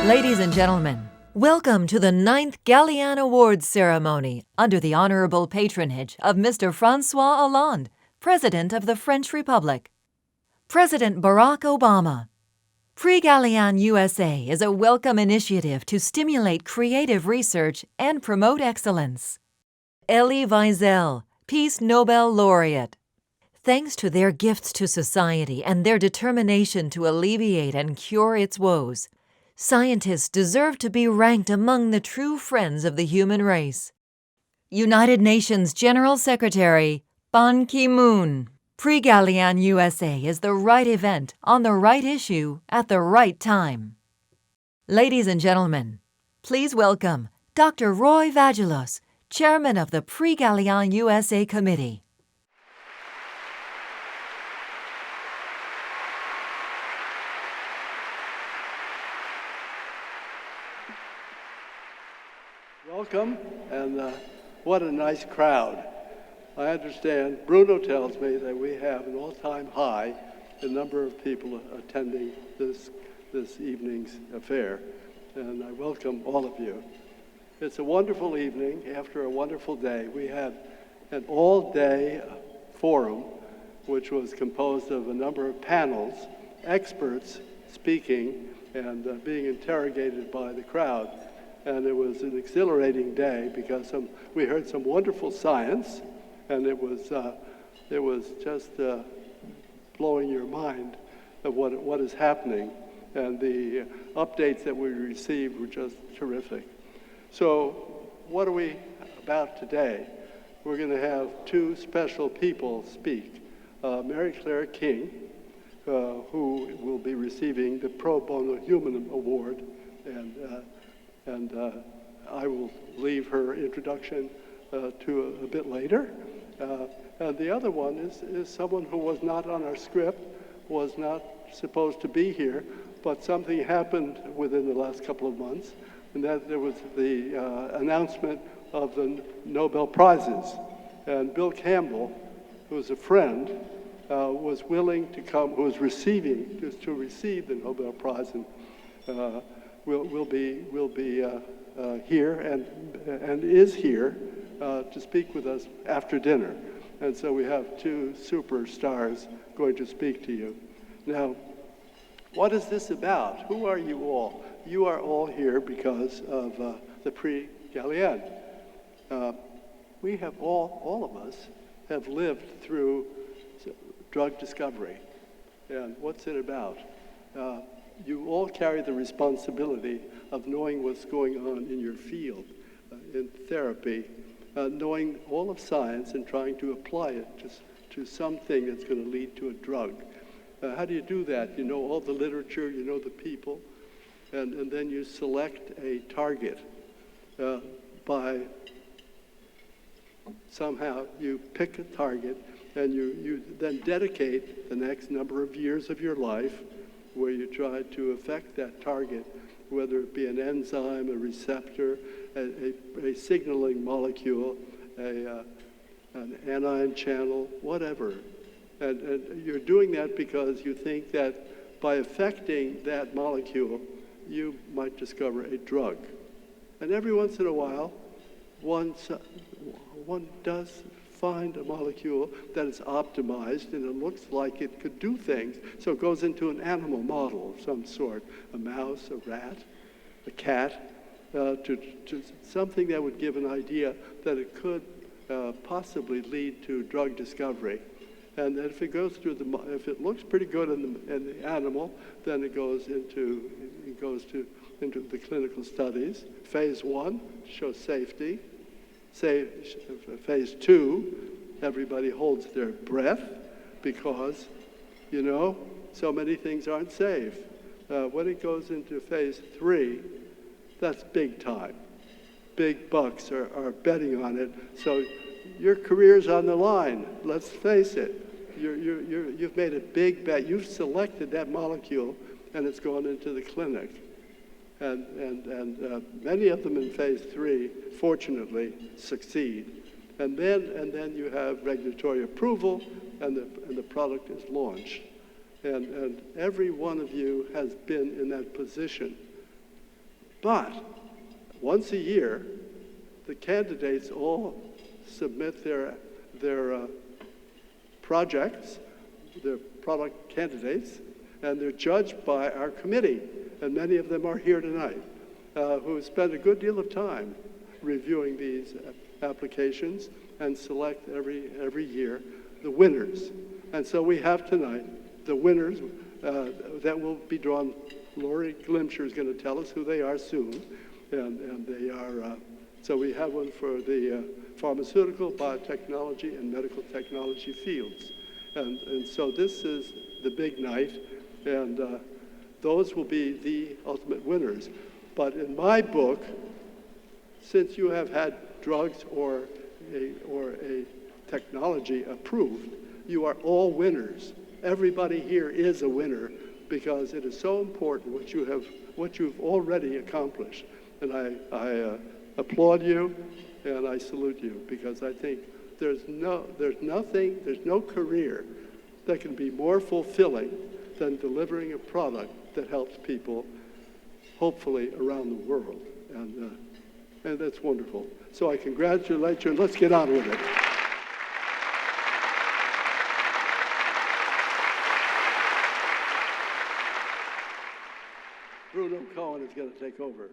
Ladies and gentlemen, welcome to the 9th Galien Awards ceremony under the honorable patronage of Mr. François Hollande, President of the French Republic. President Barack Obama. Prix Galien USA is a welcome initiative to stimulate creative research and promote excellence. Elie Wiesel, Peace Nobel Laureate. Thanks to their gifts to society and their determination to alleviate and cure its woes, scientists deserve to be ranked among the true friends of the human race. United Nations General Secretary Ban Ki-moon. Prix Galien USA is the right event on the right issue at the right time. Ladies and gentlemen, please welcome Dr. Roy Vagelos, Chairman of the Prix Galien USA Committee. Welcome, and what a nice crowd. I understand, Bruno tells me that we have an all-time high in number of people attending this evening's affair, and I welcome all of you. It's a wonderful evening after a wonderful day. We had an all-day forum, which was composed of a number of panels, experts speaking and being interrogated by the crowd. And it was an exhilarating day because we heard some wonderful science, and it was just blowing your mind of what is happening, and the updates that we received were just terrific. So what are we about today? We're going to have two special people speak. Mary Claire King, who will be receiving the Pro Bono Human Award, and I will leave her introduction to a bit later. And the other one is someone who was not on our script, was not supposed to be here, but something happened within the last couple of months, and that there was the announcement of the Nobel Prizes. And Bill Campbell, who's a friend, was willing to come, who was to receive the Nobel Prize, and will be here and is here to speak with us after dinner. And so we have two superstars going to speak to you. Now, what is this about? Who are you all? You are all here because of the Prix Galien. We have all of us have lived through drug discovery. And what's it about? You all carry the responsibility of knowing what's going on in your field, in therapy, knowing all of science and trying to apply it to something that's going to lead to a drug. How do you do that? You know all the literature, you know the people, and then you select a target by somehow you pick a target, and you then dedicate the next number of years of your life where you try to affect that target, whether it be an enzyme, a receptor, a signaling molecule, an anion channel, whatever. And you're doing that because you think that by affecting that molecule, you might discover a drug. And every once in a while, one does find a molecule that is optimized and it looks like it could do things. So it goes into an animal model of some sort, a mouse, a rat, a cat, to something that would give an idea that it could possibly lead to drug discovery. And if it goes through if it looks pretty good in the animal, then it goes into the clinical studies. Phase 1 shows safety. Phase 2, everybody holds their breath because, so many things aren't safe. When it goes into phase 3, that's big time. Big bucks are betting on it. So your career's on the line. Let's face it. You've made a big bet. You've selected that molecule, and it's gone into the clinic. And many of them in phase 3, fortunately, succeed. And then you have regulatory approval, and the product is launched. And every one of you has been in that position But once a year, the candidates all submit their projects, their product candidates, and they're judged by our committee. And many of them are here tonight, who spend a good deal of time reviewing these applications and select every year the winners. And so we have tonight the winners that will be drawn. Lori Glimsher is going to tell us who they are soon. And they are, so we have one for the pharmaceutical, biotechnology, and medical technology fields. And so this is the big night, and those will be the ultimate winners. But in my book, since you have had drugs or a technology approved, you are all winners. Everybody here is a winner because it is so important what you've already accomplished. And I applaud you and I salute you because I think there's no career that can be more fulfilling than delivering a product that helps people, hopefully around the world. And that's wonderful. So I congratulate you, and let's get on with it. Bruno Cohen is going to take over.